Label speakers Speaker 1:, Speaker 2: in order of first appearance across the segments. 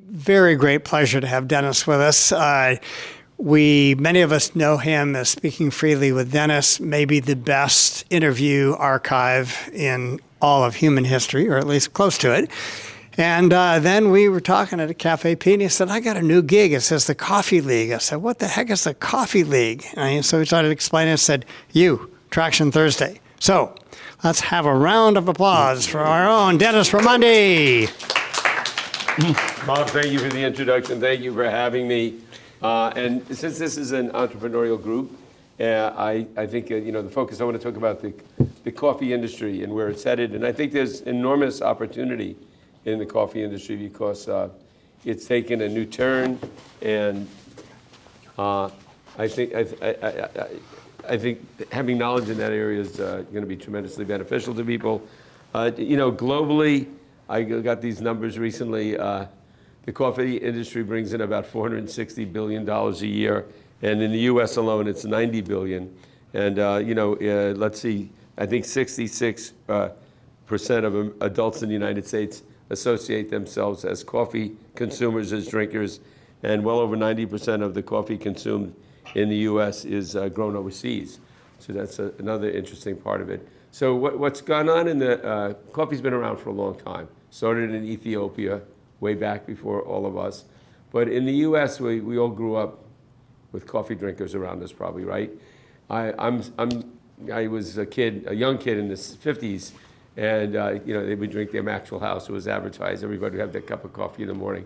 Speaker 1: Very great pleasure to have Dennis with us. Many of us know him as Speaking Freely with Dennis, maybe the best interview archive in all of human history, or at least close to it. And then we were talking at a Cafe Pete, and he said, I got a new gig. It says the Coffee League. I said, what the heck is the Coffee League? And so he started explaining and said, Traction Thursday. So let's have a round of applause for our own Dennis Raimondi.
Speaker 2: Bob, thank you for the introduction. Thank you for having me. And since this is an entrepreneurial group, I think the focus, I want to talk about the coffee industry and where it's headed. And I think there's enormous opportunity in the coffee industry because it's taken a new turn. And I think having knowledge in that area is going to be tremendously beneficial to people. Globally, I got these numbers recently. The coffee industry brings in about $460 billion a year, and in the U.S. alone, it's $90 billion. And let's see, I think 66% of adults in the United States associate themselves as coffee consumers, as drinkers, and well over 90% of the coffee consumed in the U.S. is grown overseas. So that's another interesting part of it. So what's gone on in the coffee's been around for a long time. Started in Ethiopia, way back before all of us. But in the U.S., we all grew up with coffee drinkers around us, probably, right? I was a young kid in the 50s, and they would drink their Maxwell House. It was advertised. Everybody would have their cup of coffee in the morning.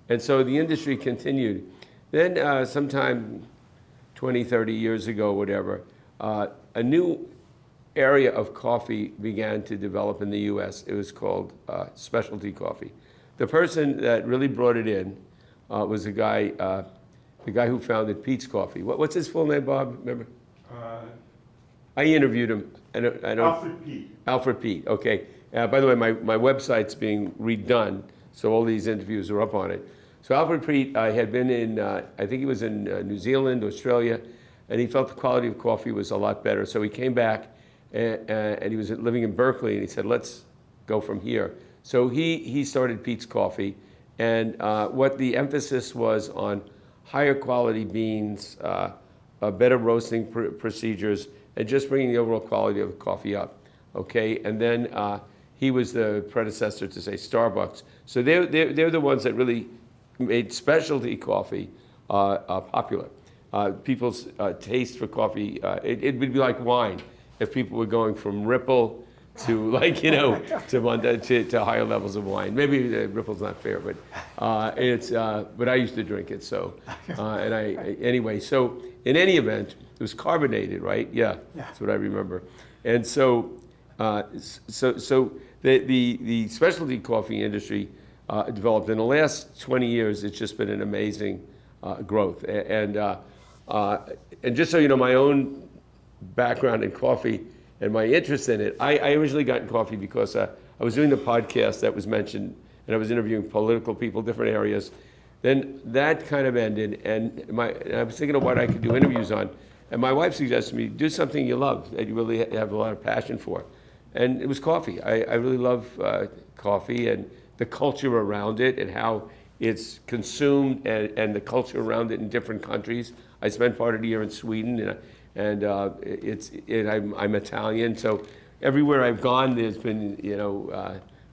Speaker 2: And so the industry continued. Then sometime 20, 30 years ago, whatever, a new area of coffee began to develop in the U.S. It was called specialty coffee. The person that really brought it in was the guy who founded Peet's Coffee. What's his full name, Bob? Remember? I interviewed him.
Speaker 3: Alfred Peet.
Speaker 2: Alfred Peet. Okay. By the way, my website's being redone, so all these interviews are up on it. So Alfred Peet had been in, I think he was in New Zealand, Australia, and he felt the quality of coffee was a lot better. So he came back, and he was living in Berkeley, and he said, let's go from here. So he started Peet's Coffee, and what the emphasis was on higher quality beans, better roasting procedures, and just bringing the overall quality of the coffee up, okay? And then he was the predecessor to, say, Starbucks. So they're the ones that really made specialty coffee popular. People's taste for coffee, it would be like wine if people were going from Ripple to to higher levels of wine. Maybe Ripple's not fair, but but I used to drink it. So anyway. So in any event, it was carbonated, right? Yeah. That's what I remember. And so the specialty coffee industry developed in the last 20 years. It's just been an amazing growth. And just so you know, my own background in coffee and my interest in it, I originally got in coffee because I was doing the podcast that was mentioned, and I was interviewing political people, different areas. Then that kind of ended, and I was thinking of what I could do interviews on. And my wife suggested to me, do something you love, that you really have a lot of passion for. And it was coffee. I really love coffee and the culture around it and how it's consumed and the culture around it in different countries. I spent part of the year in Sweden, and I'm Italian, so everywhere I've gone, there's been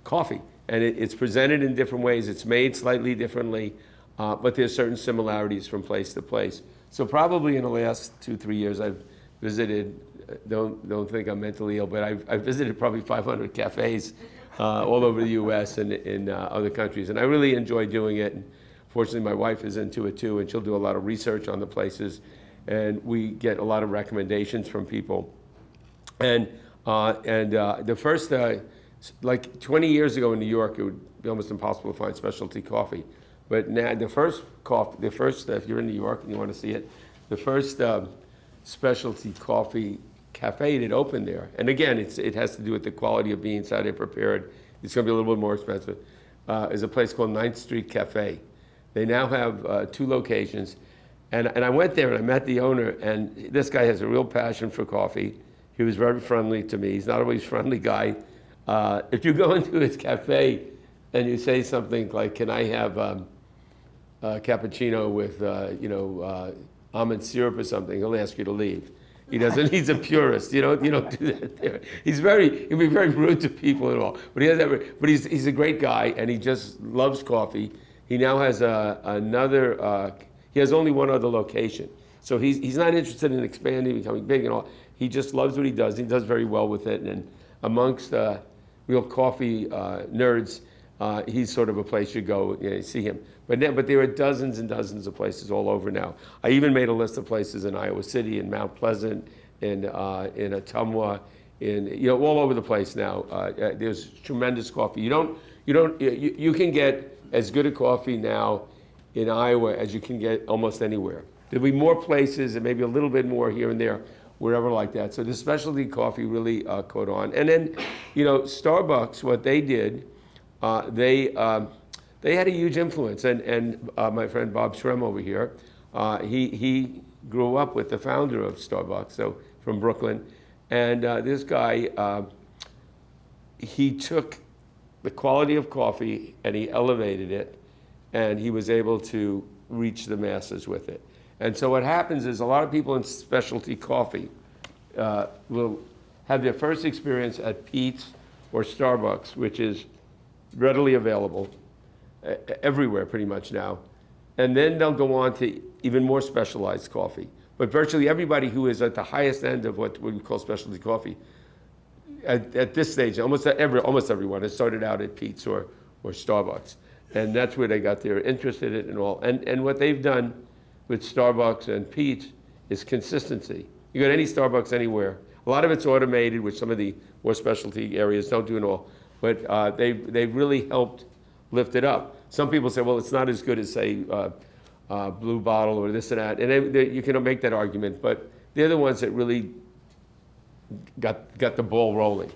Speaker 2: coffee, and it's presented in different ways. It's made slightly differently, but there's certain similarities from place to place. So probably in the last 2-3 years, I've visited. Don't think I'm mentally ill, but I've visited probably 500 cafes all over the U.S. and in other countries, and I really enjoy doing it. And fortunately, my wife is into it too, and she'll do a lot of research on the places. And we get a lot of recommendations from people. And the first, like 20 years ago in New York, it would be almost impossible to find specialty coffee. But now the first, if you're in New York and you want to see it, the first specialty coffee cafe that opened there. And again, it has to do with the quality of beans, how they're prepared. It's going to be a little bit more expensive. Is a place called 9th Street Cafe. They now have 2 locations. And I went there and I met the owner, and this guy has a real passion for coffee. He was very friendly to me. He's not always a friendly guy. If you go into his cafe and you say something like, can I have cappuccino with almond syrup or something, he'll ask you to leave. He doesn't. He's a purist. You don't do that there. He'll be very rude to people and all. But he's a great guy, and he just loves coffee. He now has he has only one other location, so he's not interested in expanding, becoming big and all. He just loves what he does. He does very well with it, and amongst real coffee nerds, he's sort of a place you go, see him. But there are dozens and dozens of places all over now. I even made a list of places in Iowa City, in Mount Pleasant, in Ottumwa, all over the place now. There's tremendous coffee. You can get as good a coffee now in Iowa as you can get almost anywhere. There'll be more places and maybe a little bit more here and there, wherever like that. So the specialty coffee really caught on. And then, Starbucks, what they did, they had a huge influence. And my friend Bob Shrem over here, he grew up with the founder of Starbucks, so from Brooklyn. And this guy, he took the quality of coffee and he elevated it, and he was able to reach the masses with it. And so what happens is a lot of people in specialty coffee will have their first experience at Peet's or Starbucks, which is readily available everywhere pretty much now. And then they'll go on to even more specialized coffee. But virtually everybody who is at the highest end of what we call specialty coffee, at this stage, almost everyone has started out at Peet's or Starbucks. And that's where they got their interest in it and all. And what they've done with Starbucks and Peet's is consistency. You go to any Starbucks anywhere. A lot of it's automated, which some of the more specialty areas don't do it all. But they've really helped lift it up. Some people say, well, it's not as good as, say, Blue Bottle or this and that. And you can make that argument, but they're the ones that really got the ball rolling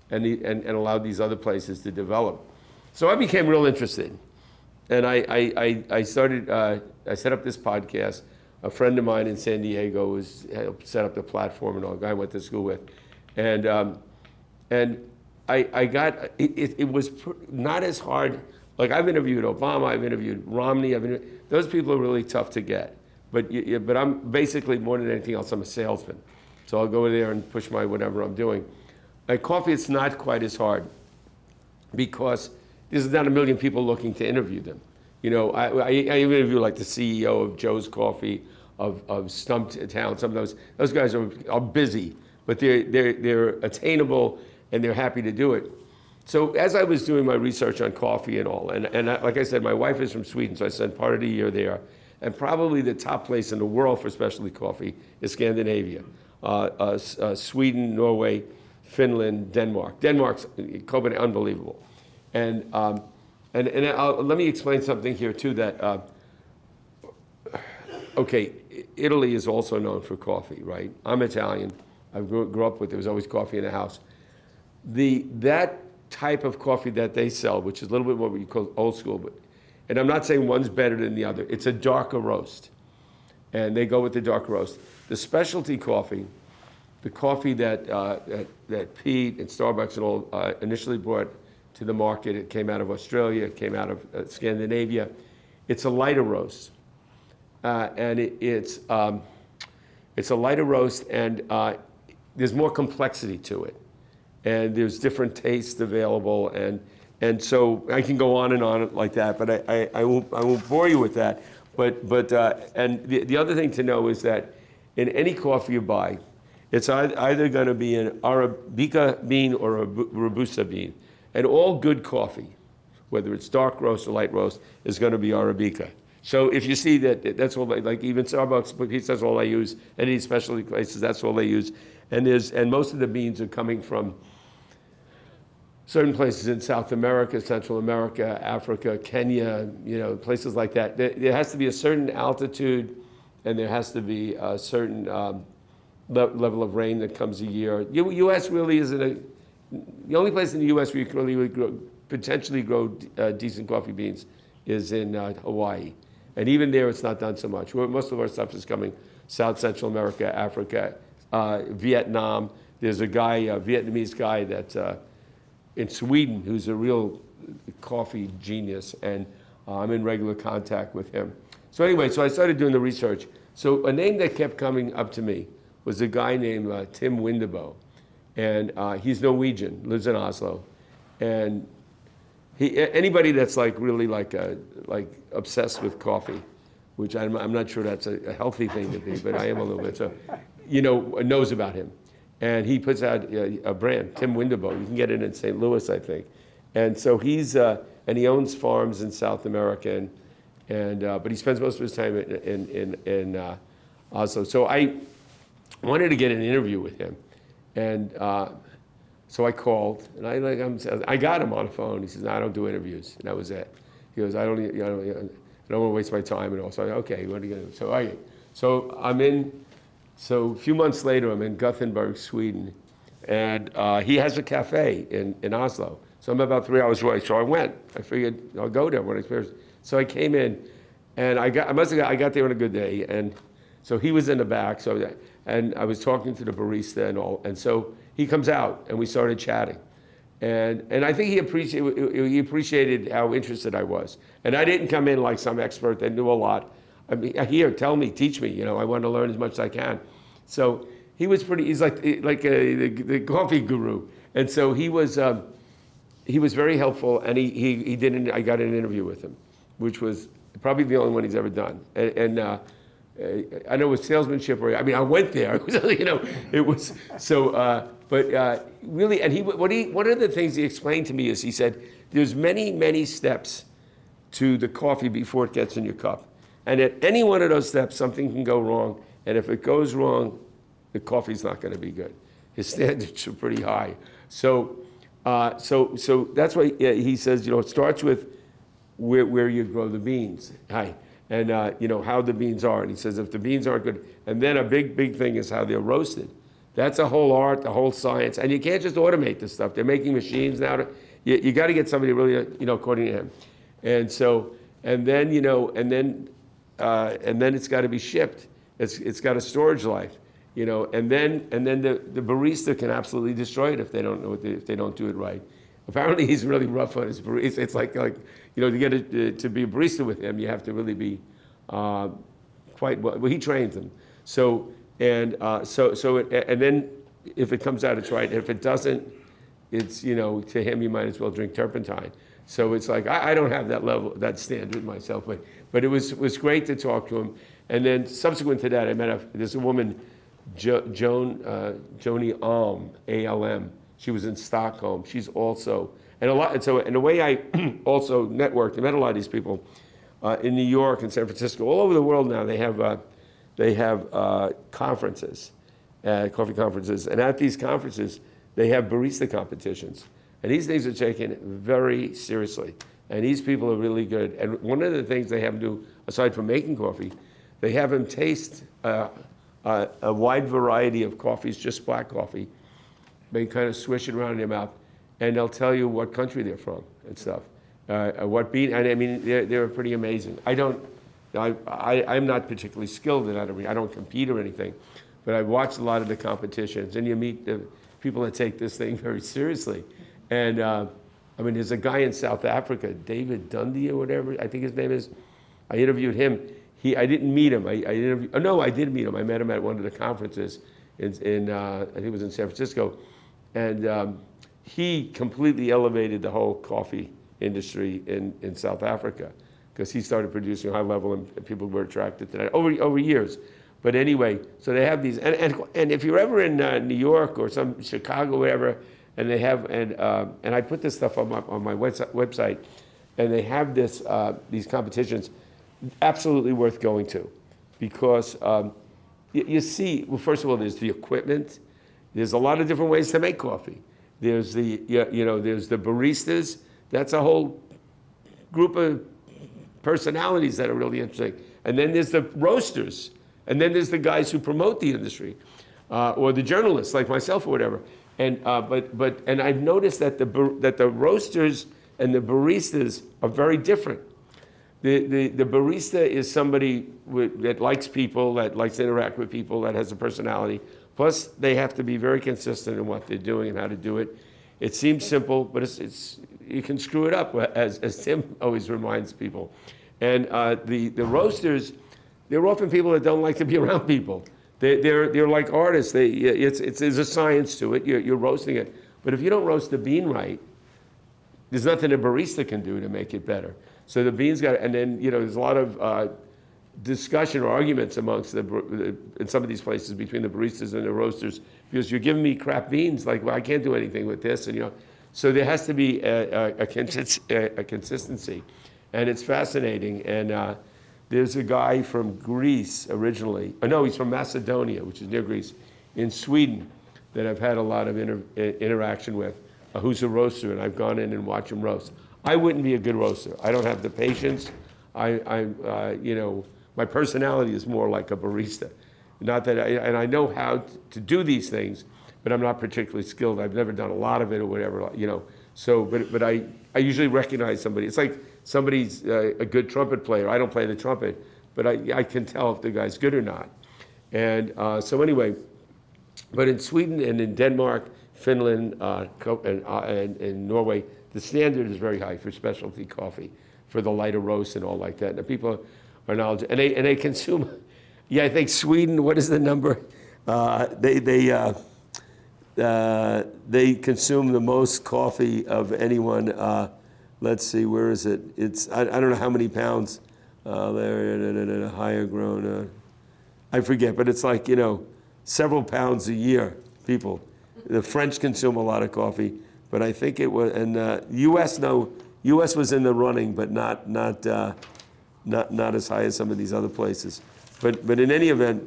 Speaker 2: and allowed these other places to develop. So I became real interested. And I started, I set up this podcast. A friend of mine in San Diego helped set up the platform and all, a guy I went to school with. And I got, it was not as hard. Like I've interviewed Obama, I've interviewed Romney, those people are really tough to get. But I'm basically, more than anything else, I'm a salesman. So I'll go there and push my whatever I'm doing. At coffee, it's not quite as hard because there's not a million people looking to interview them. I interview like the CEO of Joe's Coffee, of Stumptown. Some of those guys are busy, but they're attainable and they're happy to do it. So as I was doing my research on coffee and all, and like I said, my wife is from Sweden, so I spent part of the year there. And probably the top place in the world for specialty coffee is Scandinavia. Sweden, Norway, Finland, Denmark. Denmark's Copenhagen, unbelievable. And let me explain something here too that, okay, Italy is also known for coffee, right? I'm Italian. I grew up with, there was always coffee in the house. That type of coffee that they sell, which is a little bit what we call old school, and I'm not saying one's better than the other, it's a darker roast. And they go with the dark roast. The specialty coffee, the coffee that Pete and Starbucks and all initially brought to the market, it came out of Australia, it came out of Scandinavia. It's a lighter roast. And it's a lighter roast, and there's more complexity to it. And there's different tastes available, and so I can go on and on like that, but I won't bore you with that. But and the other thing to know is that in any coffee you buy, it's either going to be an Arabica bean or a Robusta bean. And all good coffee, whether it's dark roast or light roast, is going to be Arabica. So if you see that's all, like even Starbucks, that's all they use. Any specialty places, that's all they use. And most of the beans are coming from certain places in South America, Central America, Africa, Kenya, places like that. There has to be a certain altitude, and there has to be a certain level of rain that comes a year. U.S. really isn't the only place in the U.S. where you can really potentially grow decent coffee beans is in Hawaii. And even there, it's not done so much. Most of our stuff is coming South Central America, Africa, Vietnam. There's a Vietnamese guy that's in Sweden who's a real coffee genius, and I'm in regular contact with him. So anyway, so I started doing the research. So a name that kept coming up to me was a guy named Tim Windebo. And he's Norwegian, lives in Oslo. And anybody that's like really like obsessed with coffee, which I'm not sure that's a healthy thing to be, but I am a little bit. So, knows about him. And he puts out a brand, Tim Windebo. You can get it in St. Louis, I think. And so and he owns farms in South America, but he spends most of his time in Oslo. So I wanted to get an interview with him, and so I called, and I got him on the phone. He says, "No, I don't do interviews," and that was it. He goes, "I don't want to waste my time," and all. So okay, what are you gonna do? So So a few months later, I'm in Gothenburg, Sweden, and he has a cafe in Oslo. So I'm about 3 hours away. So I went. I figured I'll go there when I experience. So I came in, and I got there on a good day, and so he was in the back. And I was talking to the barista and all, and so he comes out, and we started chatting, and I think he appreciated how interested I was, and I didn't come in like some expert that knew a lot. I mean, here, tell me, teach me. I want to learn as much as I can. So he was he's like the coffee guru, and so he was very helpful, and I got an interview with him, which was probably the only one he's ever done, and I know with salesmanship, I went there, it was so, but really, and one of the things he explained to me is he said, there's many, many steps to the coffee before it gets in your cup. And at any one of those steps, something can go wrong. And if it goes wrong, the coffee's not going to be good. His standards are pretty high. So that's why he says, it starts with where you grow the beans. And how the beans are. And he says, if the beans aren't good, and then a big thing is how they're roasted. That's a whole art, a whole science. And you can't just automate this stuff. They're making machines now. You got to get somebody really, according to him. And so, and then it's got to be shipped. It's got a storage life, and then the barista can absolutely destroy it if they don't do it right. Apparently, he's really rough on his barista. It's like to get it to be a barista with him, you have to really be quite well. He trains them. So and then if it comes out, it's right. If it doesn't, it's to him, you might as well drink turpentine. So it's like I don't have that level, that standard myself, but it was great to talk to him. And then subsequent to that, I met there's a woman, Joni Alm, A-L-M. She was in Stockholm. She's also and in a way I also networked. I met a lot of these people in New York and San Francisco, all over the world now. They have conferences, coffee conferences, and at these conferences they have barista competitions. And these things are taken very seriously. And these people are really good. And one of the things they have them do, aside from making coffee, they have them taste a wide variety of coffees, just black coffee. They kind of swish it around in their mouth, and they'll tell you what country they're from and stuff. What bean, and they're pretty amazing. I'm not particularly skilled in that. I don't compete or anything, but I've watched a lot of the competitions, and you meet the people that take this thing very seriously. And there's a guy in South Africa, David Dundee or whatever, I think his name is. I interviewed him. I didn't meet him. I did meet him. I met him at one of the conferences I think it was in San Francisco. And he completely elevated the whole coffee industry in South Africa because he started producing high level and people were attracted to that over years. But anyway, so they have these, and if you're ever in New York or some Chicago, wherever, and they have, and I put this stuff on my website, and they have these competitions, absolutely worth going to, because you see, well, first of all, there's the equipment. There's a lot of different ways to make coffee. There's there's the baristas. That's a whole group of personalities that are really interesting. And then there's the roasters. And then there's the guys who promote the industry, or the journalists like myself or whatever. And and I've noticed that the roasters and the baristas are very different. The barista is somebody that likes people, that likes to interact with people, that has a personality. Plus, they have to be very consistent in what they're doing and how to do it. It seems simple, but you can screw it up, as Tim always reminds people. And the roasters, they're often people that don't like to be around people. They're like artists. There's a science to it. You're roasting it. But if you don't roast the bean right, there's nothing a barista can do to make it better. So the beans got, and then there's a lot of discussion or arguments amongst in some of these places between the baristas and the roasters because you're giving me crap beans. Like, well, I can't do anything with this, and so there has to be a consistency, and it's fascinating. And there's a guy from Greece originally. Oh, no, he's from Macedonia, which is near Greece, in Sweden, that I've had a lot of interaction with. Who's a roaster, and I've gone in and watched him roast. I wouldn't be a good roaster. I don't have the patience. My personality is more like a barista. Not that, and I know how to do these things, but I'm not particularly skilled. I've never done a lot of it or whatever, So, but I usually recognize somebody. It's like somebody's a good trumpet player. I don't play the trumpet, but I can tell if the guy's good or not. And so anyway, but in Sweden and in Denmark, Finland, and Norway, the standard is very high for specialty coffee, for the lighter roast and all like that. And the people are knowledgeable, and they consume. Yeah, I think Sweden. What is the number? They consume the most coffee of anyone. Let's see, where is it? It's I don't know how many pounds. They're higher grown. I forget, but it's like several pounds a year. People. The French consume a lot of coffee, but I think it was, and U.S. U.S. was in the running, but not as high as some of these other places. But in any event,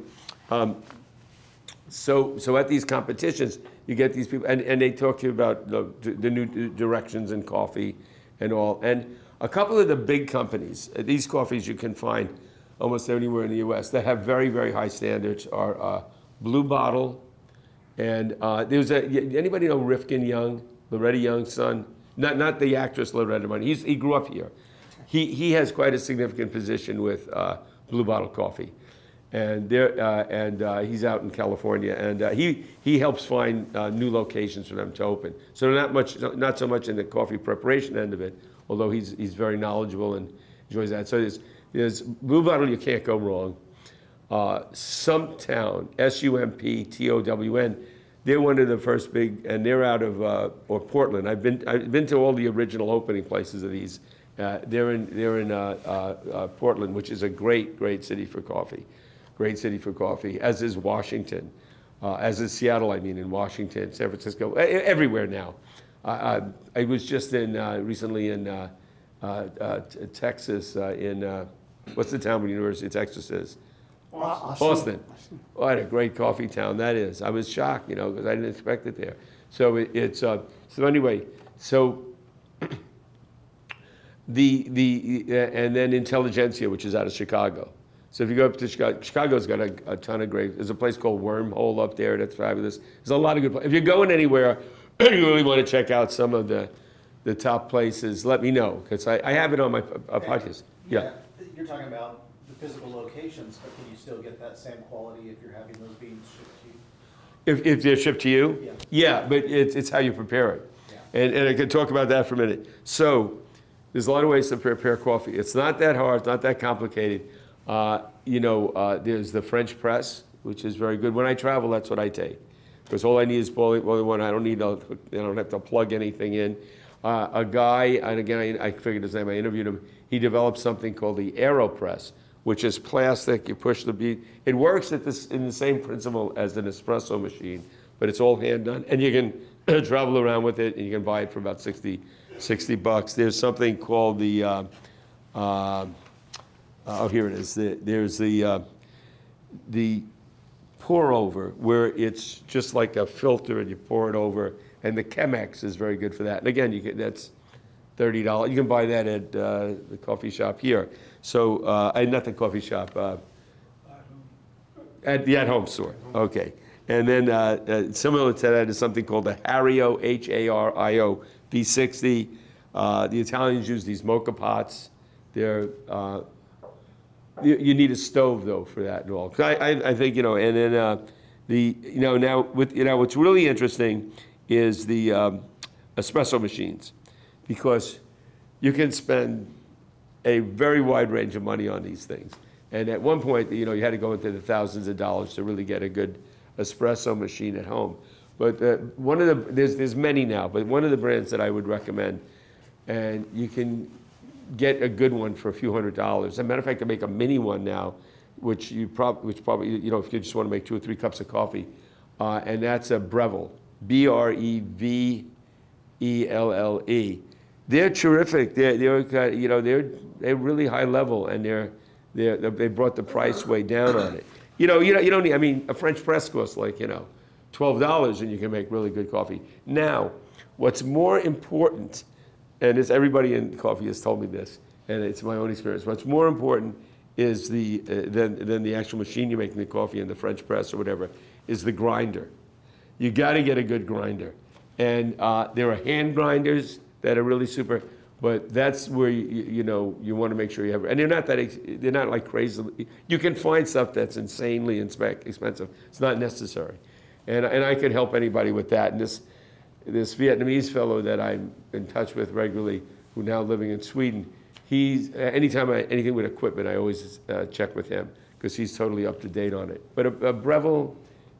Speaker 2: so at these competitions, you get these people, and they talk to you about the new directions in coffee and all. And a couple of the big companies, these coffees you can find almost anywhere in the U.S. that have very, very high standards are Blue Bottle. And there's anybody know Rifkin Young, Loretta Young's son? Not the actress Loretta Young. He grew up here. He has quite a significant position with Blue Bottle Coffee, and he's out in California, and he helps find new locations for them to open. So not so much in the coffee preparation end of it, although he's very knowledgeable and enjoys that. So there's Blue Bottle, you can't go wrong. Sumptown, Sumptown, they're one of the first big, and they're out of or Portland. I've been to all the original opening places of these. They're in Portland, which is a great city for coffee. Great city for coffee, as is Washington, as is Seattle. I mean, in Washington, San Francisco, everywhere now. I was just recently in Texas. What's the town where the University of Texas is? Austin. What a great coffee town that is. I was shocked, because I didn't expect it there. So so anyway, and then Intelligentsia, which is out of Chicago. So if you go up to Chicago, Chicago's got a ton of great. There's a place called Wormhole up there that's fabulous. There's a lot of good places. If you're going anywhere, you really want to check out some of the top places. Let me know, because I have it on my podcast. Yeah.
Speaker 3: You're talking about the physical locations, but can you still get that same quality if you're having those beans shipped to you?
Speaker 2: If they're shipped to you?
Speaker 3: Yeah.
Speaker 2: Yeah, but it's how you prepare it.
Speaker 3: Yeah.
Speaker 2: And I can talk about that for a minute. So there's a lot of ways to prepare coffee. It's not that hard, it's not that complicated. There's the French press, which is very good. When I travel, that's what I take, because all I need is boiling water. I don't have to plug anything in. A guy, and again, I figured his name, I interviewed him, he developed something called the AeroPress, which is plastic. You push the bean. It works in the same principle as an espresso machine, but it's all hand done, and you can travel around with it, and you can buy it for about $60. There's something called the here it is. There's the pour over, where it's just like a filter and you pour it over, and the Chemex is very good for that. And again, that's $30. You can buy that at the coffee shop here. So, not the coffee shop, at the at-home store. Okay. And then similar to that is something called the Hario, Hario V60. The Italians use these mocha pots. They're you need a stove though for that and all. I think and then now what's really interesting is the espresso machines, because you can spend a very wide range of money on these things. And at one point, you had to go into the thousands of dollars to really get a good espresso machine at home. But one of the, there's many now, but one of the brands that I would recommend, and you can get a good one for a few $100s. As a matter of fact, they make a mini one now, which probably, if you just want to make 2 or 3 cups of coffee, and that's a Breville, Brevelle. They're terrific. They're really high level, and they brought the price way down on it. You don't need, I mean, a French press costs like, $12, and you can make really good coffee. Now, what's more important, and everybody in coffee has told me this, and it's my own experience, what's more important is than the actual machine you're making the coffee in, the French press or whatever, is the grinder. You got to get a good grinder. And there are hand grinders that are really super, but that's where you want to make sure you have, and they're not like crazy. You can find stuff that's insanely expensive. It's not necessary. And I could help anybody with that. And this Vietnamese fellow that I'm in touch with regularly, who now living in Sweden, anytime anything with equipment, I always check with him because he's totally up to date on it. But a Breville,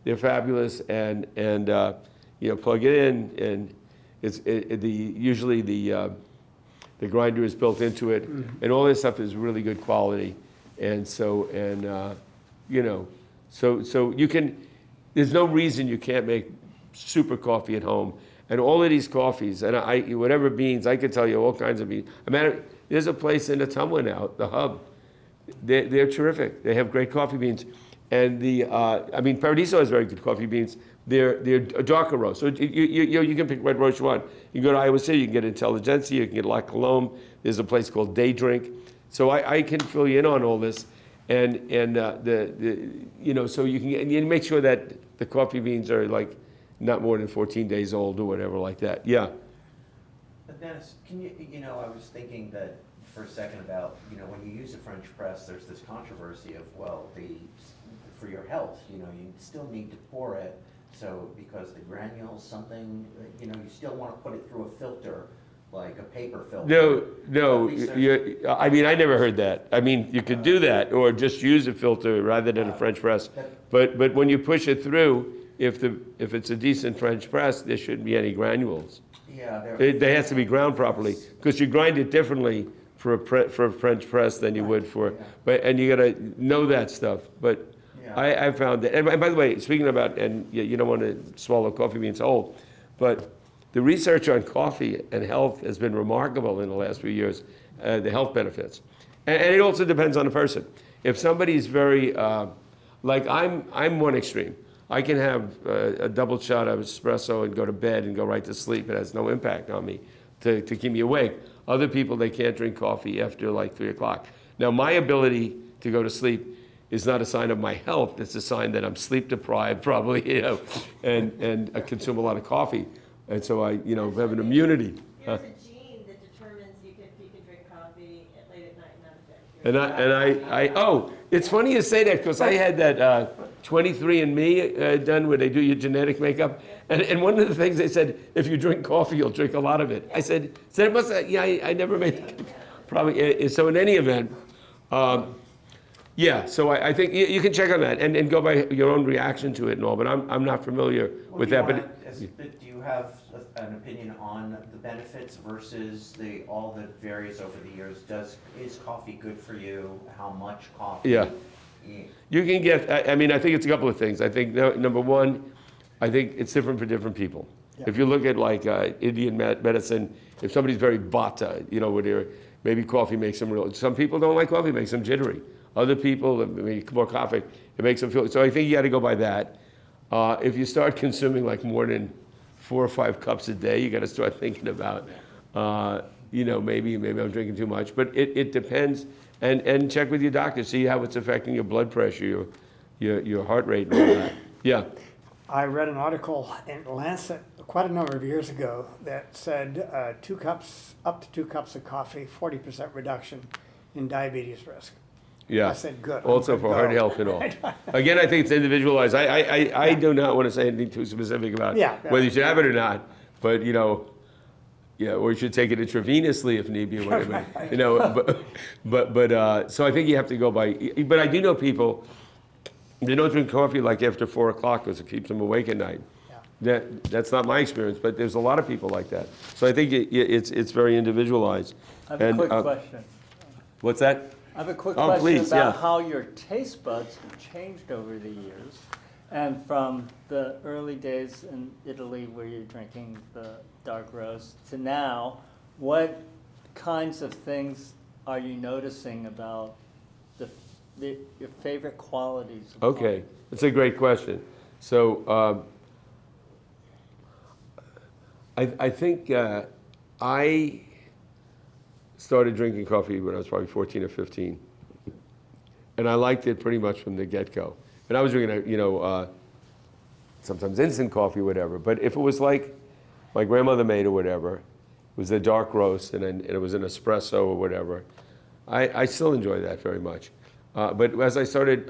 Speaker 2: they're fabulous, and plug it in, and usually the grinder is built into it, and all this stuff is really good quality, and so you can. There's no reason you can't make super coffee at home. And all of these coffees, and whatever beans, I could tell you all kinds of beans. There's a place in Ottumwa now, the Hub. They're terrific. They have great coffee beans. And Paradiso has very good coffee beans. They're darker roast. So you can pick what roast you want. You can go to Iowa City, you can get Intelligentsia, you can get La Colombe. There's a place called Day Drink. So I can fill you in on all this. And so you can and you make sure that the coffee beans are like not more than 14 days old or whatever like that. Yeah.
Speaker 4: Dennis, can you, I was thinking that for a second about, when you use a French press, there's this controversy of, for your health, you still need to pour it. So because the granules, something, you still want to put it through a filter, like a paper filter.
Speaker 2: No. I never heard that. You could do that, or just use a filter rather than a French press. But when you push it through, if it's a decent French press, there shouldn't be any granules.
Speaker 4: Yeah,
Speaker 2: they have to be ground properly, because you grind it differently for a French press than you would for. And you got to know that stuff. But I found that. And by the way, speaking about, and you don't want to swallow coffee beans whole, but the research on coffee and health has been remarkable in the last few years, the health benefits. And it also depends on the person. If somebody's very, like I'm one extreme. I can have a double shot of espresso and go to bed and go right to sleep. It has no impact on me to keep me awake. Other people, they can't drink coffee after like 3 o'clock. Now, my ability to go to sleep is not a sign of my health. It's a sign that I'm sleep deprived probably, and I consume a lot of coffee. And so I, have an immunity.
Speaker 5: There's a gene that determines you can drink coffee late at night and not at
Speaker 2: And it's funny you say that, because I had that 23andMe done where they do your genetic makeup. And one of the things they said, if you drink coffee, you'll drink a lot of it. I said it must have, I never made, probably, so in any event, so I think you can check on that and go by your own reaction to it and all, but I'm not familiar with that.
Speaker 4: Do you have an opinion on the benefits versus all that varies over the years? Is coffee good for you? How much coffee?
Speaker 2: Yeah. You can get, I think it's a couple of things. I think, number one, I think it's different for different people. Yeah. If you look at like Indian medicine, if somebody's very vata, where maybe coffee makes them some people don't like coffee, it makes them jittery. Other people, more coffee, it makes them feel, so I think you got to go by that. If you start consuming like more than 4 or 5 cups a day, you got to start thinking about, maybe I'm drinking too much, but it depends. And check with your doctor, see how it's affecting your blood pressure, your heart rate, and all that. Yeah.
Speaker 1: I read an article in Lancet quite a number of years ago that said up to 2 cups of coffee, 40% reduction in diabetes risk.
Speaker 2: Yeah.
Speaker 1: I said good.
Speaker 2: Also for heart health and all. Again, I think it's individualized. I do not want to say anything too specific about whether you should have it or not, but Yeah, or you should take it intravenously if need be, or whatever. You know, so I think you have to go by. But I do know people. They don't drink coffee like after 4 o'clock because it keeps them awake at night. That's not my experience, but there's a lot of people like that. So I think it's very individualized.
Speaker 6: I have a quick question.
Speaker 2: What's that?
Speaker 6: I have a quick
Speaker 2: Oh,
Speaker 6: question
Speaker 2: please,
Speaker 6: about
Speaker 2: yeah.
Speaker 6: how your taste buds have changed over the years. And from the early days in Italy where you're drinking the dark roast to now, what kinds of things are you noticing about your favorite qualities of
Speaker 2: Okay,
Speaker 6: coffee?
Speaker 2: that's a great question. So I think I started drinking coffee when I was probably 14 or 15. And I liked it pretty much from the get-go. And I was drinking, sometimes instant coffee, whatever. But if it was like my grandmother made or whatever, it was a dark roast and it was an espresso or whatever, I still enjoy that very much. But as I started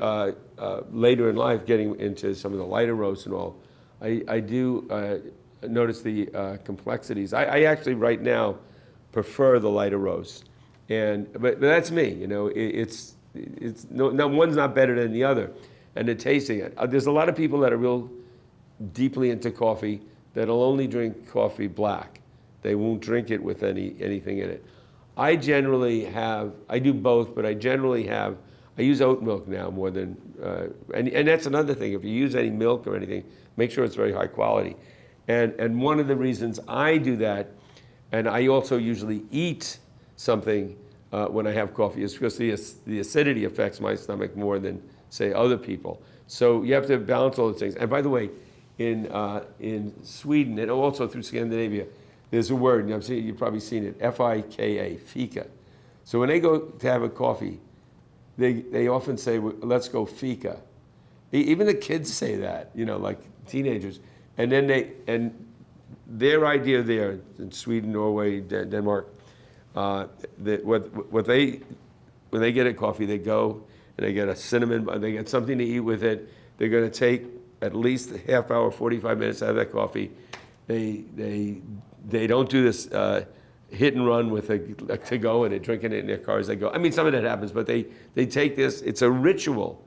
Speaker 2: later in life getting into some of the lighter roasts and all, I do notice the complexities. I actually right now prefer the lighter roasts, but that's me. You know, it's no one's not better than the other, and the tasting it. There's a lot of people that are real deeply into coffee that'll only drink coffee black. They won't drink it with anything in it. I do both, but I use oat milk now more than, and that's another thing. If you use any milk or anything, make sure it's very high quality. And one of the reasons I do that, and I also usually eat something when I have coffee, is because the acidity affects my stomach more than, say, other people. So you have to balance all those things. And by the way, in Sweden and also through Scandinavia, there's a word, you've probably seen it, F-I-K-A, fika. So when they go to have a coffee, they often say, let's go fika. Even the kids say that, like teenagers. And then their idea there in Sweden, Norway, Denmark, when they get a coffee, they go and they get a cinnamon, they get something to eat with it. They're going to take at least a half hour, 45 minutes to have that coffee. They don't do this hit and run with a to-go and they're drinking it in their cars. They go. I mean, some of that happens, but they take this. It's a ritual,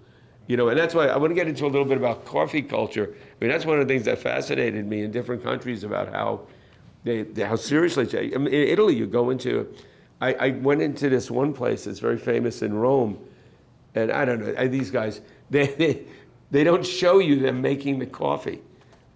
Speaker 2: and that's why I want to get into a little bit about coffee culture. I mean, that's one of the things that fascinated me in different countries about how seriously. I mean, in Italy, you go into. I went into this one place that's very famous in Rome, and I don't know these guys. They don't show you them making the coffee.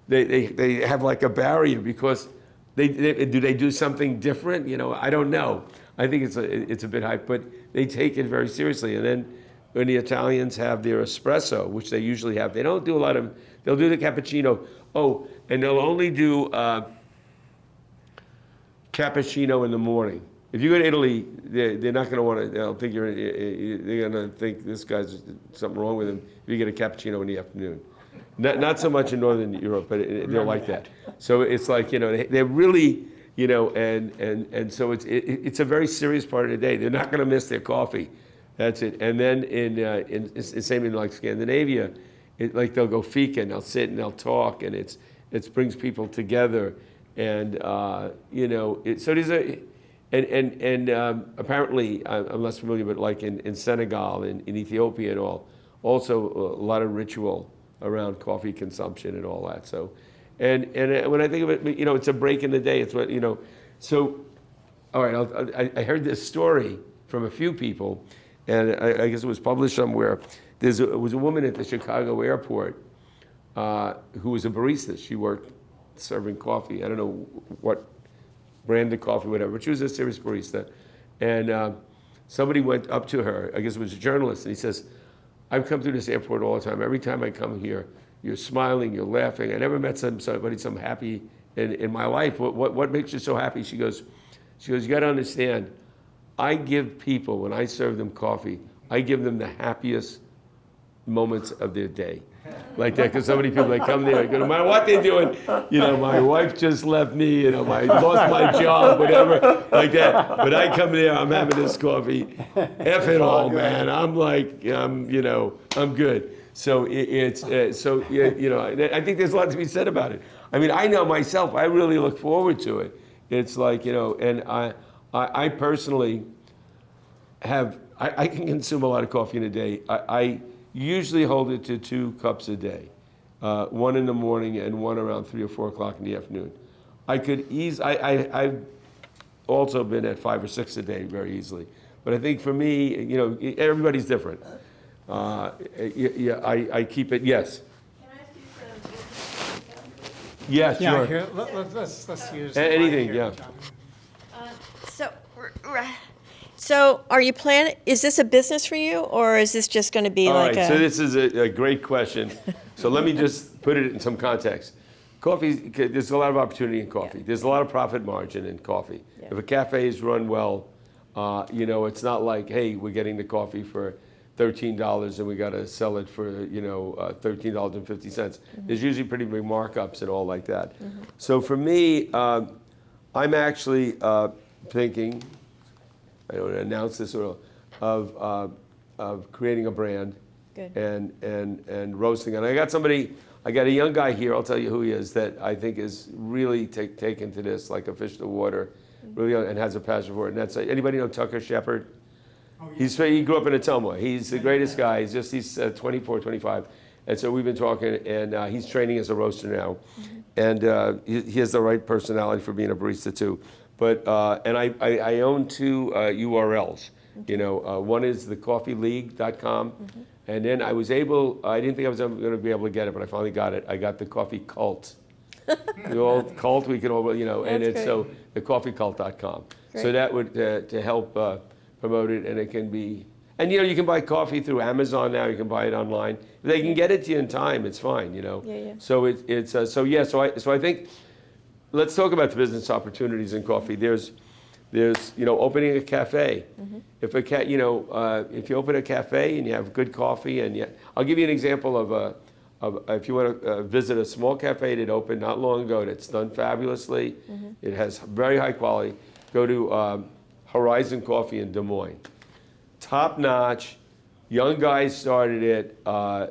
Speaker 2: They have like a barrier because. Do they do something different? I don't know. I think it's a bit hype, but they take it very seriously. And then when the Italians have their espresso, which they usually have, they don't do a lot of. They'll do the cappuccino. Oh, and they'll only do cappuccino in the morning. If you go to Italy, they're not going to want to. They'll think they're going to think this guy's something wrong with him if you get a cappuccino in the afternoon. Not so much in Northern Europe, but they're like that. So it's like, they're really, and so it's a very serious part of the day. They're not going to miss their coffee. That's it. And then same in like Scandinavia, like they'll go fika and they'll sit and they'll talk and it brings people together. And, so there's apparently, I'm less familiar, but like in Senegal, in Ethiopia and all, also a lot of ritual around coffee consumption and all that. So, and when I think of it, it's a break in the day. It's what, so, all right, I heard this story from a few people, and I guess it was published somewhere. There was a woman at the Chicago airport who was a barista. She worked serving coffee. I don't know what brand of coffee, whatever, but she was a serious barista. And somebody went up to her, I guess it was a journalist, and he says, I've come through this airport all the time. Every time I come here, you're smiling, you're laughing. I never met somebody so happy in my life. What makes you so happy? She goes, you got to understand, I give people, when I serve them coffee, I give them the happiest moments of their day. Like that, because so many people, they come there, no matter what they're doing, my wife just left me, I lost my job, whatever, like that. But I come there, I'm having this coffee, F it all, man. I'm like, I'm good. So I think there's a lot to be said about it. I mean, I know myself, I really look forward to it. It's like, and I personally I can consume a lot of coffee in a day. I usually hold it to 2 cups a day, one in the morning and one around 3 or 4 o'clock in the afternoon. I've also been at 5 or 6 a day very easily. But I think for me, everybody's different. I keep it, yes.
Speaker 5: Can I ask you some business?
Speaker 2: Yeah,
Speaker 1: Yeah,
Speaker 2: sure.
Speaker 1: here, let's use.
Speaker 2: Anything,
Speaker 1: the mic
Speaker 2: yeah.
Speaker 1: here, John.
Speaker 7: So are you planning, is this a business for you, or is this just going to be
Speaker 2: All
Speaker 7: like
Speaker 2: right, so
Speaker 7: a?
Speaker 2: this is a great question. So let me just put it in some context. Coffee, there's a lot of opportunity in coffee.
Speaker 7: Yeah.
Speaker 2: There's a lot of profit margin in coffee.
Speaker 7: Yeah.
Speaker 2: If a cafe is run well, it's not like, hey, we're getting the coffee for $13 and we got to sell it for, $13.50. There's usually pretty big markups and all like that. So for me, I'm actually thinking, I don't announce this or of creating a brand.
Speaker 7: Good.
Speaker 2: and roasting. And I got a young guy here, I'll tell you who he is, that I think is really taken to this like a fish to water, really, and has a passion for it. And that's, anybody know Tucker Shepard?
Speaker 1: Oh, yeah.
Speaker 2: He grew up in Atoma. He's the greatest guy. He's 24, 25. And so we've been talking, and he's training as a roaster now. And he has the right personality for being a barista too. But, and I own 2 URLs. One is thecoffeeleague.com. And then I didn't think I was ever going to be able to get it, but I finally got it. I got the Coffee Cult. The old cult, we can all, and
Speaker 7: That's
Speaker 2: it's
Speaker 7: great.
Speaker 2: so thecoffeecult.com. So
Speaker 7: Great.
Speaker 2: that would, to help promote it, and it can be, and you can buy coffee through Amazon now, you can buy it online. If they can get it to you in time, it's fine,
Speaker 7: Yeah.
Speaker 2: So so I think, let's talk about the business opportunities in coffee. There's opening a cafe. If if you open a cafe and you have good coffee, I'll give you an example of if you want to visit a small cafe that opened not long ago that's done fabulously. It has very high quality. Go to Horizon Coffee in Des Moines. Top notch. Young guys started it.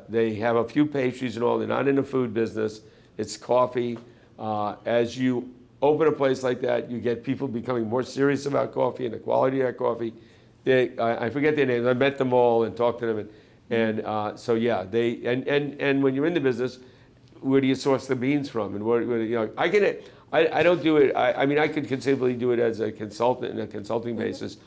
Speaker 2: They have a few pastries and all. They're not in the food business. It's coffee. As you open a place like that, you get people becoming more serious about coffee and the quality of that coffee. I forget their names. I met them all and talked to them, so yeah, and when you're in the business, where do you source the beans from? And I don't do it. I could conceivably do it as a consultant in a consulting basis,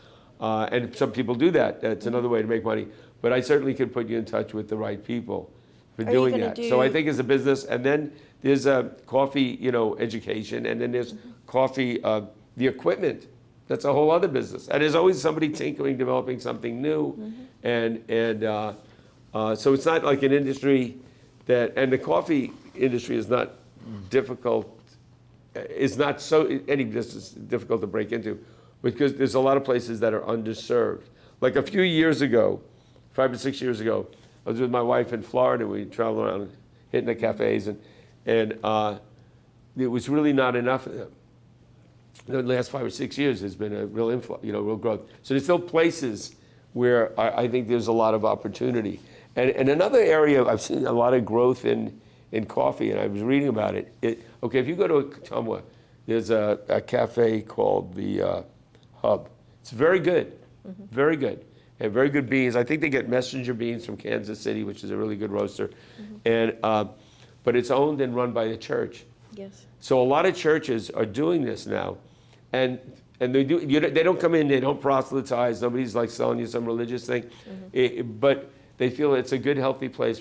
Speaker 2: and some people do that. That's another way to make money. But I certainly could put you in touch with the right people for
Speaker 7: Are you
Speaker 2: doing
Speaker 7: gonna
Speaker 2: that.
Speaker 7: do-
Speaker 2: So I think it's a business, and then there's coffee, education, and then there's coffee, the equipment. That's a whole other business. And there's always somebody tinkering, developing something new, so it's not like an industry and the coffee industry is not difficult. It's not any business difficult to break into, because there's a lot of places that are underserved. Like a few years ago, 5 or 6 years ago, I was with my wife in Florida. We traveled around hitting the cafes, and it was really not enough of them. The last 5 or 6 years has been a real influx, real growth. So there's still places where I think there's a lot of opportunity. And another area I've seen a lot of growth in coffee, and I was reading about it. Okay, if you go to Ottumwa, there's a cafe called the Hub. It's very good, very good. And very good beans. I think they get messenger beans from Kansas City, which is a really good roaster. But it's owned and run by the church.
Speaker 7: Yes.
Speaker 2: So a lot of churches are doing this now, and they do. They don't come in. They don't proselytize. Nobody's like selling you some religious thing, but they feel it's a good, healthy place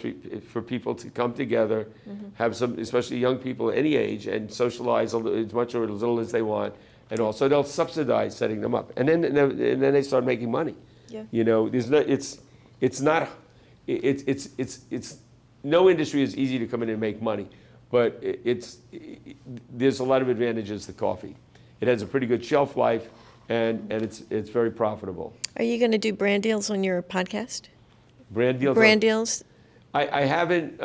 Speaker 2: for people to come together, have some, especially young people any age, and socialize as much or as little as they want, and also they'll subsidize setting them up, and then they start making money.
Speaker 7: Yeah.
Speaker 2: It's no industry is easy to come in and make money, but there's a lot of advantages to coffee. It has a pretty good shelf life, and it's very profitable.
Speaker 7: Are you going to do brand deals on your podcast?
Speaker 2: Brand deals.
Speaker 7: Brand deals?
Speaker 2: I haven't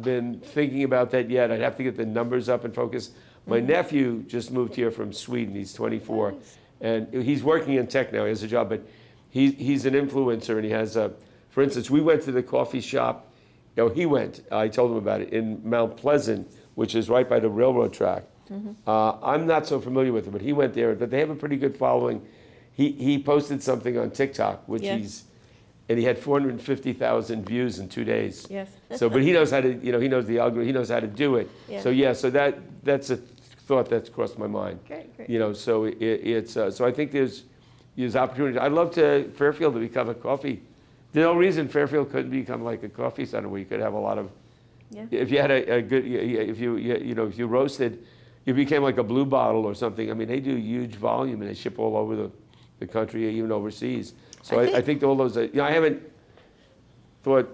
Speaker 2: been thinking about that yet. I'd have to get the numbers up and focus. My nephew just moved here from Sweden. He's 24, and he's working in tech now. He has a job, but he's an influencer, and he has for instance, we went to the coffee shop. He went. I told him about it in Mount Pleasant, which is right by the railroad track. I'm not so familiar with it, but he went there. But they have a pretty good following. He posted something on TikTok, which
Speaker 7: Yeah.
Speaker 2: and he had 450,000 views in 2 days.
Speaker 7: Yes.
Speaker 2: So, but he knows how to, he knows the algorithm, he knows how to do it.
Speaker 7: Yeah.
Speaker 2: So yeah, so that's a thought that's crossed my mind.
Speaker 7: Great.
Speaker 2: So so I think there's opportunities. I'd love Fairfield to become a coffee. There's no reason Fairfield couldn't become like a coffee center where you could have a lot of,
Speaker 7: Yeah.
Speaker 2: if you had a good, if you roasted, you became like a Blue Bottle or something. I mean, they do huge volume and they ship all over the country, even overseas. So I think all those, I haven't thought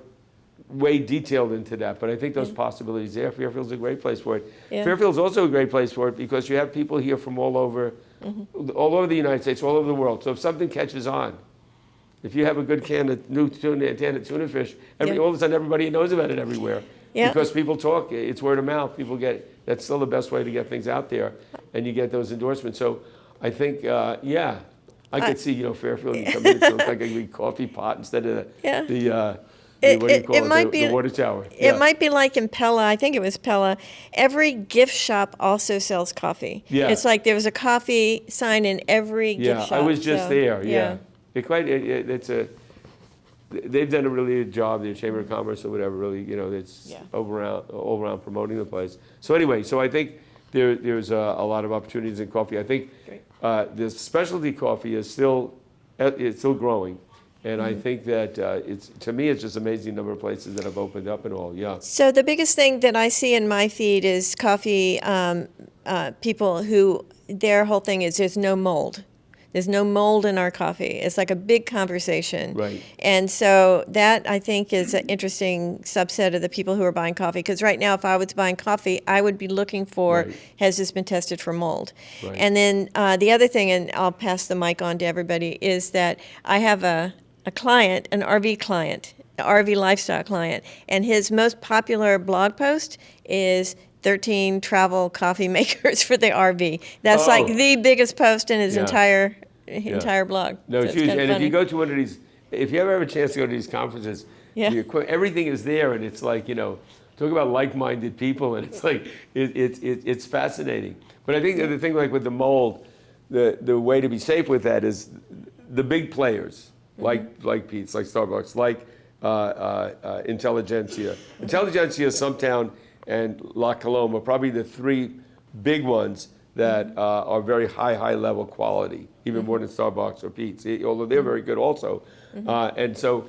Speaker 2: way detailed into that, but I think those possibilities there. Fairfield's a great place for it.
Speaker 7: Yeah.
Speaker 2: Fairfield's also a great place for it because you have people here from all over the United States, all over the world. So if something catches on, if you have a good can of tuna fish,
Speaker 7: Yeah.
Speaker 2: all of a sudden everybody knows about it everywhere.
Speaker 7: Yeah.
Speaker 2: Because people talk, it's word of mouth. People that's still the best way to get things out there, and you get those endorsements. So I think, I could see, Fairfield, you come in, it looks like a big coffee pot instead of
Speaker 7: Yeah.
Speaker 2: what do you call
Speaker 7: It might
Speaker 2: it,
Speaker 7: be-
Speaker 2: the water tower.
Speaker 7: It might be like in Pella, I think it was Pella, every gift shop also sells coffee.
Speaker 2: Yeah.
Speaker 7: It's like there was a coffee sign in every gift shop.
Speaker 2: I was just
Speaker 7: so,
Speaker 2: there, yeah. They've done a really good job, the Chamber of Commerce or whatever, really, it's
Speaker 7: Yeah.
Speaker 2: all around promoting the place. So anyway, I think there's a lot of opportunities in coffee. I think
Speaker 7: Great.
Speaker 2: the specialty coffee is still growing. And
Speaker 7: Mm-hmm.
Speaker 2: I think that to me, it's just amazing number of places that have opened up and all, yeah.
Speaker 7: So the biggest thing that I see in my feed is coffee people who their whole thing is there's no mold. There's no mold in our coffee. It's like a big conversation.
Speaker 2: Right.
Speaker 7: And so that, I think, is an interesting subset of the people who are buying coffee. Because right now, if I was buying coffee, I would be looking for,
Speaker 2: Right.
Speaker 7: has this been tested for mold?
Speaker 2: Right.
Speaker 7: And then the other thing, and I'll pass the mic on to everybody, is that I have a client, an RV client, an RV lifestyle client, and his most popular blog post is 13 travel coffee makers for the RV. That's like
Speaker 2: Oh.
Speaker 7: the biggest post in his
Speaker 2: Yeah.
Speaker 7: entire blog.
Speaker 2: No,
Speaker 7: So
Speaker 2: it's huge.
Speaker 7: kinda
Speaker 2: And if
Speaker 7: funny.
Speaker 2: you go to one of these, if you ever have a chance to go to these conferences,
Speaker 7: Yeah.
Speaker 2: everything is there, and it's like, talk about like-minded people, and it's like, it's fascinating. But I think the thing like with the mold, the way to be safe with that is the big players, like Pete's, like Starbucks, like Intelligentsia. Intelligentsia, Stumptown, and La Colombe are probably the three big ones that are very high level quality, even more than Starbucks or Pete's, although they're very good also. And so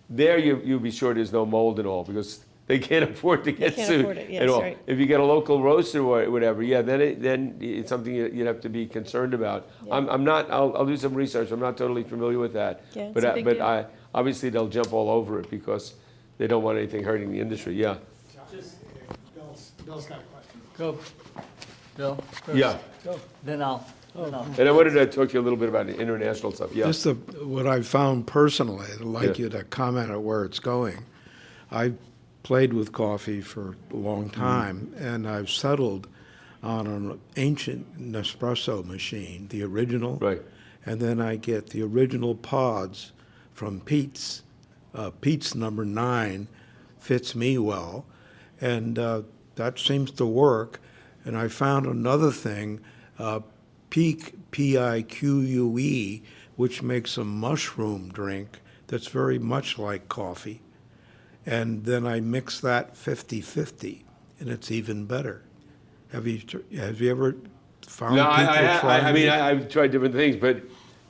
Speaker 2: there you'll be sure there's no mold and all, because they can't afford to get
Speaker 7: can't
Speaker 2: sued
Speaker 7: afford it, yes,
Speaker 2: at all.
Speaker 7: right.
Speaker 2: If you get a local roaster or whatever, then it's something you'd have to be concerned about. I'm not. I'll do some research. I'm not totally familiar with that.
Speaker 7: Yeah, it's
Speaker 2: but
Speaker 7: a big deal.
Speaker 2: obviously they'll jump all over it because they don't want anything hurting the industry. Yeah.
Speaker 1: Bill's got a question.
Speaker 6: Go, Bill. First.
Speaker 2: Yeah.
Speaker 6: Go. Then I'll.
Speaker 2: And I wanted to talk to you a little bit about the international stuff. Yeah.
Speaker 8: Just what I've found personally, I'd like
Speaker 2: Yeah.
Speaker 8: you to comment on where it's going. I've played with coffee for a long time, and I've settled on an ancient Nespresso machine, the original.
Speaker 2: Right.
Speaker 8: And then I get the original pods from Pete's. Pete's number 9 fits me well, and that seems to work. And I found another thing, Pique, Pique, which makes a mushroom drink that's very much like coffee. And then I mix that 50-50, and it's even better. Have you ever found
Speaker 2: No,
Speaker 8: people trying these?
Speaker 2: I've tried different things, but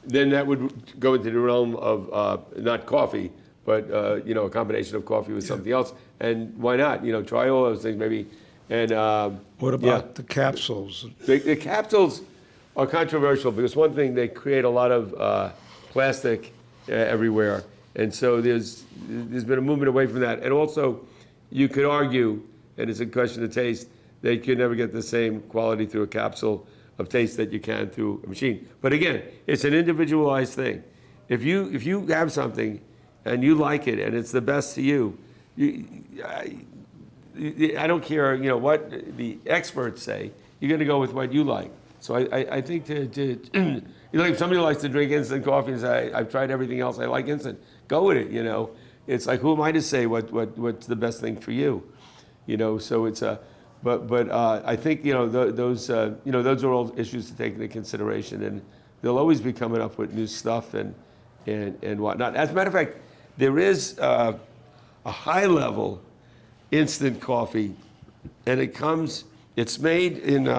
Speaker 2: then that would go into the realm of not coffee, but a combination of coffee with something else. And why not? Try all those things maybe. And
Speaker 8: What about the capsules?
Speaker 2: the capsules are controversial because one thing, they create a lot of plastic everywhere, and so there's been a movement away from that. And also, you could argue, and it's a question of taste, that you could never get the same quality through a capsule of taste that you can through a machine. But again, it's an individualized thing. If you have something and you like it and it's the best to you, I don't care, what the experts say. You're going to go with what you like. So I think if somebody likes to drink instant coffee and say, I've tried everything else, I like instant, go with it. It's like, who am I to say what's the best thing for you? So it's But I think, those are all issues to take into consideration, and they'll always be coming up with new stuff and whatnot. As a matter of fact, there is a high-level instant coffee, and it's made in,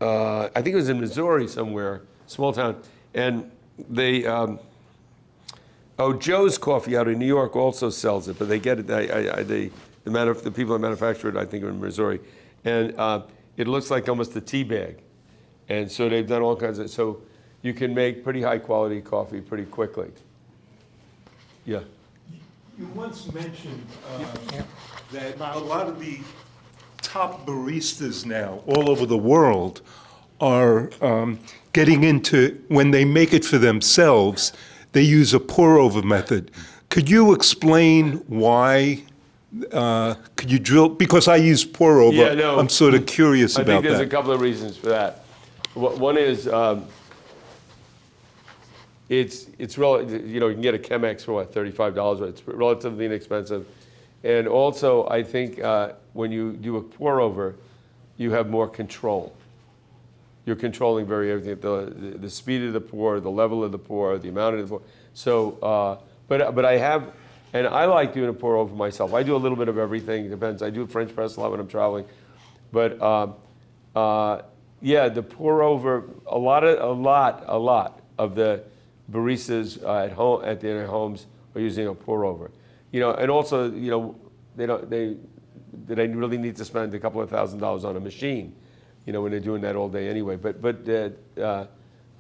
Speaker 2: I think it was in Missouri somewhere, small town, and they, Joe's Coffee out in New York also sells it, but they get it, the people that manufacture it, I think, are in Missouri, and it looks like almost a tea bag, and so they've done all kinds of, so you can make pretty high-quality coffee pretty quickly. Yeah.
Speaker 9: You once mentioned that a lot of the top baristas now, all over the world, are getting into, when they make it for themselves, they use a pour-over method. Could you explain why? Could you drill? Because I use pour-over.
Speaker 2: Yeah, no.
Speaker 9: I'm sort of curious
Speaker 2: I
Speaker 9: about
Speaker 2: think there's
Speaker 9: that.
Speaker 2: a couple of reasons for that. One is it's relative. You can get a Chemex for what, $35. It's relatively inexpensive, and also I think when you do a pour-over, you have more control. You're controlling everything, the speed of the pour, the level of the pour, the amount of the pour. So, but I have, and I like doing a pour over myself. I do a little bit of everything. It depends. I do French press a lot when I'm traveling, but yeah, the pour over. A lot of the baristas at home at their homes are using a pour over. And also they really need to spend a couple of $1,000s on a machine. When they're doing that all day anyway. But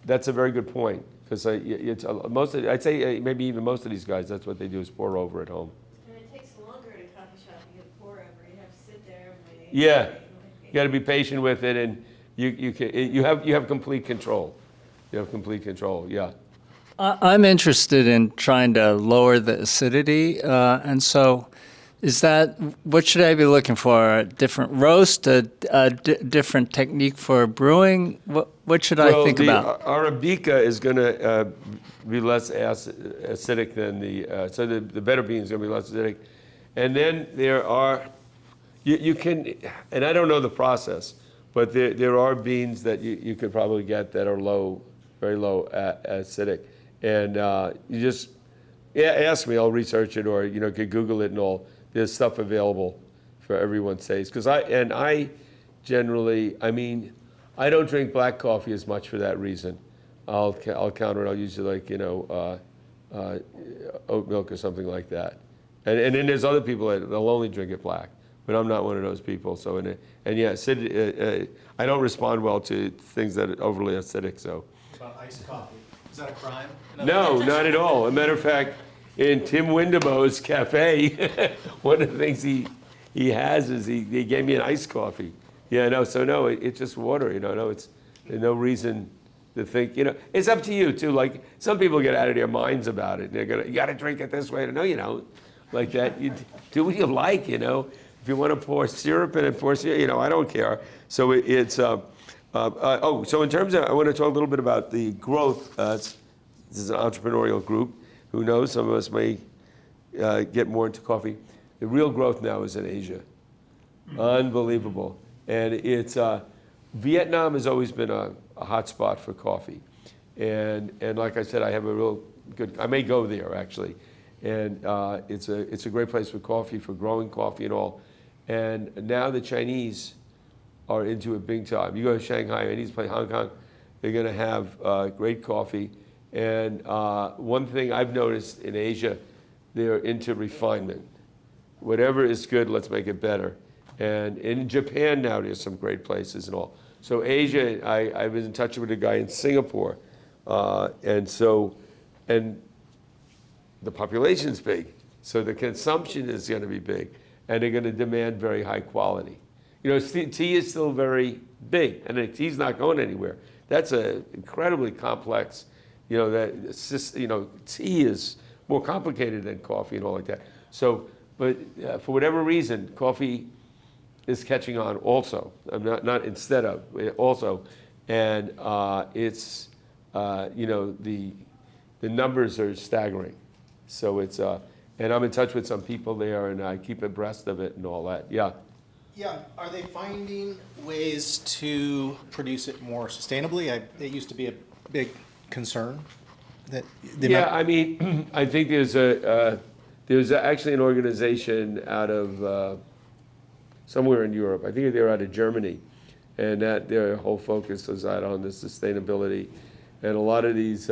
Speaker 2: that's a very good point, because I'd say maybe even most of these guys, that's what they do, is pour over at home.
Speaker 5: And it takes longer at a coffee shop to get pour over. You have to sit there and wait.
Speaker 2: Yeah, you got to be patient with it, and you have complete control. You have complete control. Yeah.
Speaker 6: I'm interested in trying to lower the acidity, and so what should I be looking for? A different roast, a different technique for brewing? What should I think about?
Speaker 2: Arabica is going to be less acidic than so the better bean is going to be less acidic. And then there are, you can, and I don't know the process, but there are beans that you could probably get that are very low acidic. And you just ask me, I'll research it, or could Google it and all. There's stuff available for everyone's taste. Because I generally, I don't drink black coffee as much for that reason. I'll counter it. I'll usually oat milk or something like that. And then there's other people that they'll only drink it black, but I'm not one of those people. So I don't respond well to things that are overly acidic. So.
Speaker 3: About iced coffee. Is that a crime?
Speaker 2: No, not at all. As a matter of fact, in Tim Windabo's cafe, one of the things he has is he gave me an iced coffee. Yeah, no, so no, it's just water, no, it's there's no reason to think, it's up to you too. Like some people get out of their minds about it. You got to drink it this way. No, you don't. Like that, you do what you like, If you want to pour syrup in it, pour syrup, I don't care. So it's, so in terms of, I want to talk a little bit about the growth. This is an entrepreneurial group. Who knows? Some of us may get more into coffee. The real growth now is in Asia. Unbelievable. And it's Vietnam has always been a hot spot for coffee. And like I said, I have a real good, I may go there actually. And it's a great place for coffee, for growing coffee and all. And now the Chinese are into it big time. You go to Shanghai, Chinese place, Hong Kong, they're going to have great coffee. And one thing I've noticed in Asia, they're into refinement. Whatever is good, let's make it better. And in Japan now, there's some great places and all. So Asia, I was in touch with a guy in Singapore. And the population's big. So the consumption is going to be big. And they're going to demand very high quality. Tea is still very big, and the tea's not going anywhere. That's an incredibly complex, tea is more complicated than coffee and all like that. So, but for whatever reason, coffee is catching on also. Not instead of, also. And the numbers are staggering. So it's, And I'm in touch with some people there, and I keep abreast of it and all that. Yeah.
Speaker 3: Yeah, are they finding ways to produce it more sustainably? It used to be a big concern that the
Speaker 2: Yeah,
Speaker 3: amount-
Speaker 2: I mean, I think there's actually an organization out of somewhere in Europe. I think they're out of Germany, and that their whole focus is out on the sustainability, and a lot of these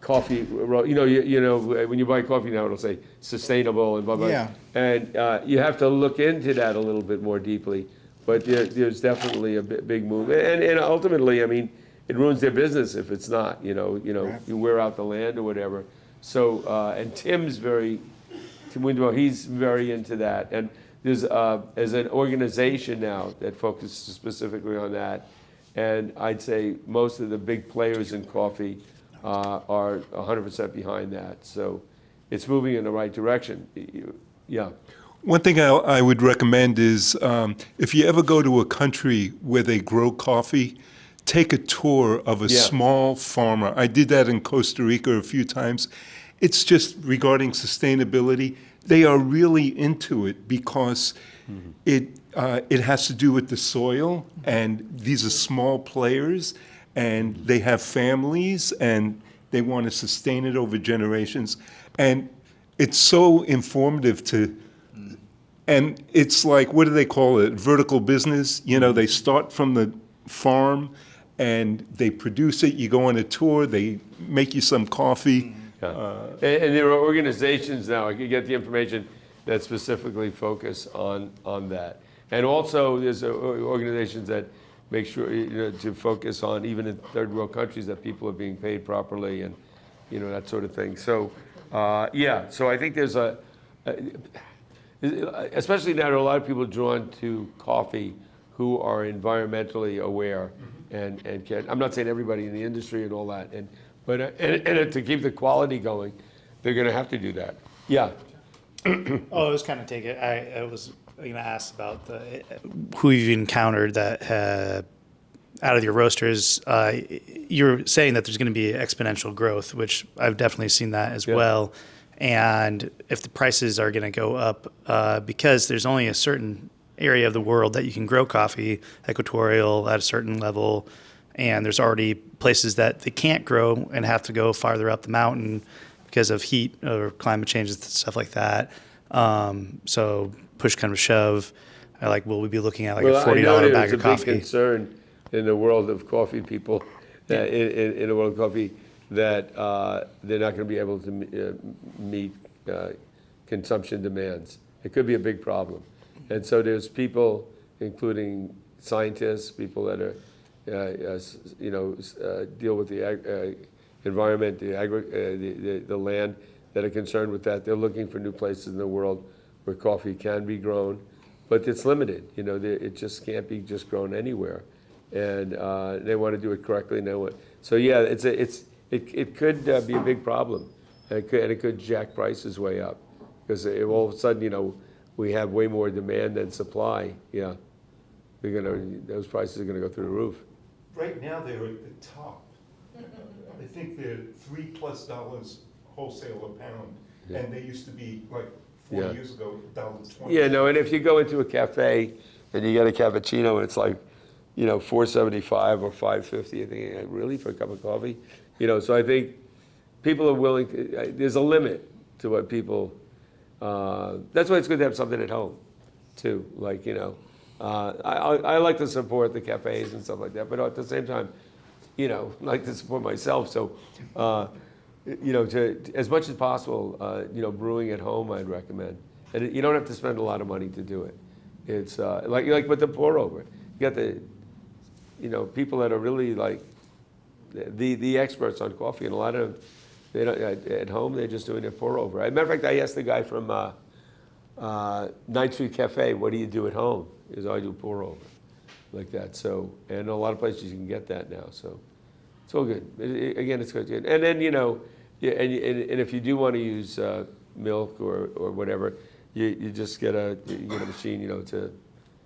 Speaker 2: coffee. You know, when you buy coffee now, it'll say sustainable and blah blah.
Speaker 3: Yeah.
Speaker 2: And you have to look into that a little bit more deeply. But there's definitely a big move, and ultimately, I mean, it ruins their business if it's not.
Speaker 3: Right.
Speaker 2: You wear out the land or whatever. So and Tim Windwell, he's very into that. And there's an organization now that focuses specifically on that. And I'd say most of the big players in coffee are 100% behind that. So it's moving in the right direction. Yeah.
Speaker 9: One thing I would recommend is if you ever go to a country where they grow coffee, take a tour of a
Speaker 2: Yeah.
Speaker 9: small farmer. I did that in Costa Rica a few times. It's just regarding sustainability. They are really into it because it has to do with the soil, and these are small players, and they have families, and they want to sustain it over generations. And it's so informative and it's like, what do they call it? Vertical business. They start from the farm and they produce it. You go on a tour, they make you some coffee.
Speaker 2: Yeah. And there are organizations now, I could get the information that specifically focus on that. And also there's organizations that make sure, to focus on, even in third world countries, that people are being paid properly and, that sort of thing. So, yeah, so I think there's especially now, there are a lot of people drawn to coffee who are environmentally aware and can, I'm not saying everybody in the industry and all that, but to keep the quality going, they're going to have to do that. Yeah.
Speaker 3: Oh, I was kind of taking. I was going to ask about who you've encountered that out of your roasters. You're saying that there's going to be exponential growth, which I've definitely seen that as
Speaker 2: Yeah.
Speaker 3: well. And if the prices are going to go up, because there's only a certain area of the world that you can grow coffee, equatorial at a certain level, and there's already places that they can't grow and have to go farther up the mountain because of heat or climate change and stuff like that. So push kind of shove. Will we be looking at a $40 bag of
Speaker 2: There's a
Speaker 3: coffee?
Speaker 2: big concern in the world of coffee people, in the world of coffee, that they're not going to be able to meet consumption demands. It could be a big problem. And so there's people, including scientists, people that are, deal with the environment, the land, that are concerned with that. They're looking for new places in the world where coffee can be grown, but it's limited. It just can't be just grown anywhere, and they want to do it correctly. So yeah, it could be a big problem, and it could jack prices way up, because all of a sudden, we have way more demand than supply. Yeah, those prices are gonna go through the roof.
Speaker 9: Right now, they're at the top. I think they're $3+ wholesale a pound, and they used to be like 4
Speaker 2: Yeah.
Speaker 9: years ago, $1.20.
Speaker 2: Yeah, no, and if you go into a cafe and you get a cappuccino and it's like, $4.75 or $5.50, you think, really, for a cup of coffee? So I think people are willing to, there's a limit to what people, that's why it's good to have something at home, too. I like to support the cafes and stuff like that, but at the same time, I like to support myself. So, to as much as possible, brewing at home, I'd recommend. And you don't have to spend a lot of money to do it. It's like with the pour over. You got the, people that are really the experts on coffee, and a lot of them, they don't, at home they're just doing a pour over. As a matter of fact, I asked the guy from 9th Street Cafe, "What do you do at home?" He goes, "I do pour over," like that. So, and a lot of places you can get that now. So, it's all good. Again, it's good. And then and if you do want to use milk or whatever, you just get a machine, to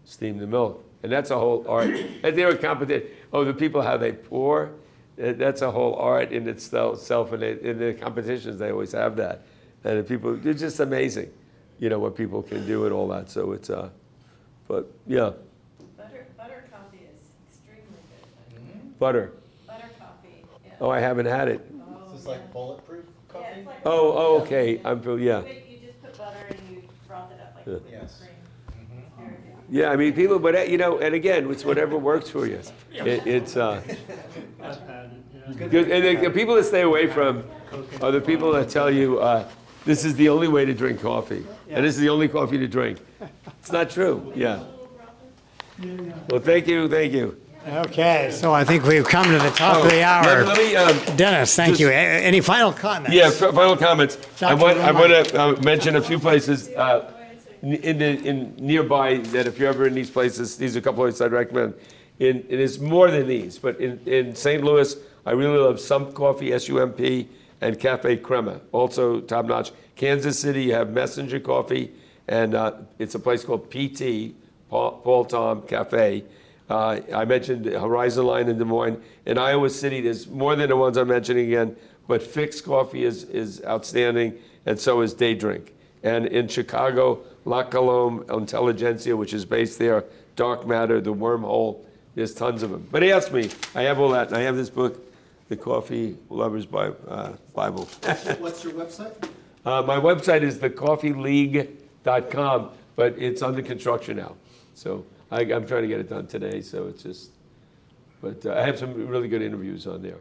Speaker 2: steam the milk, and that's a whole art. And they're a competition. Oh, the people, how they pour, that's a whole art in itself. And in the competitions, they always have that. And people, it's just amazing, you know, what people can do and all that. So it's, but yeah,
Speaker 5: Butter coffee is extremely good.
Speaker 2: butter.
Speaker 5: Butter coffee, yeah.
Speaker 2: Oh, I haven't had it.
Speaker 5: Oh,
Speaker 10: Is this
Speaker 5: yeah.
Speaker 10: like bulletproof
Speaker 5: Yeah,
Speaker 10: coffee?
Speaker 5: it's like.
Speaker 2: Oh, okay. I'm, yeah.
Speaker 5: You just put butter and you froth it up like whipped
Speaker 10: Yes.
Speaker 5: cream. It's very good.
Speaker 2: Yeah, I mean, people, but, you know, and again, it's whatever works for you. It's, good. And the people that stay away from are the people that tell you, this is the only way to drink coffee, and this is the only coffee to drink. It's not true, yeah. Well, thank you, thank you.
Speaker 1: Okay, so I think we've come to the top of the hour.
Speaker 2: Let me,
Speaker 1: Dennis, thank
Speaker 2: just-
Speaker 1: you. Any final comments?
Speaker 2: yeah, final comments. I
Speaker 1: Dr.
Speaker 2: want to mention a few places in nearby that if you're ever in these places, these are a couple places I'd recommend. It is more than these, but in St. Louis, I really love Sump Coffee, SUMP, and Cafe Crema, also top notch. Kansas City, you have Messenger Coffee, and it's a place called PT, Paul Tom Cafe. I mentioned Horizon Line in Des Moines. In Iowa City, there's more than the ones I'm mentioning again, but Fix Coffee is outstanding, and so is Day Drink. And in Chicago, La Colombe Intelligentsia, which is based there, Dark Matter, The Wormhole, there's tons of them. But ask me, I have all that, and I have this book, The Coffee Lover's Bible.
Speaker 10: What's your website?
Speaker 2: My website is thecoffeeleague.com, but it's under construction now. So I'm trying to get it done today, so it's just, but I have some really good interviews on there.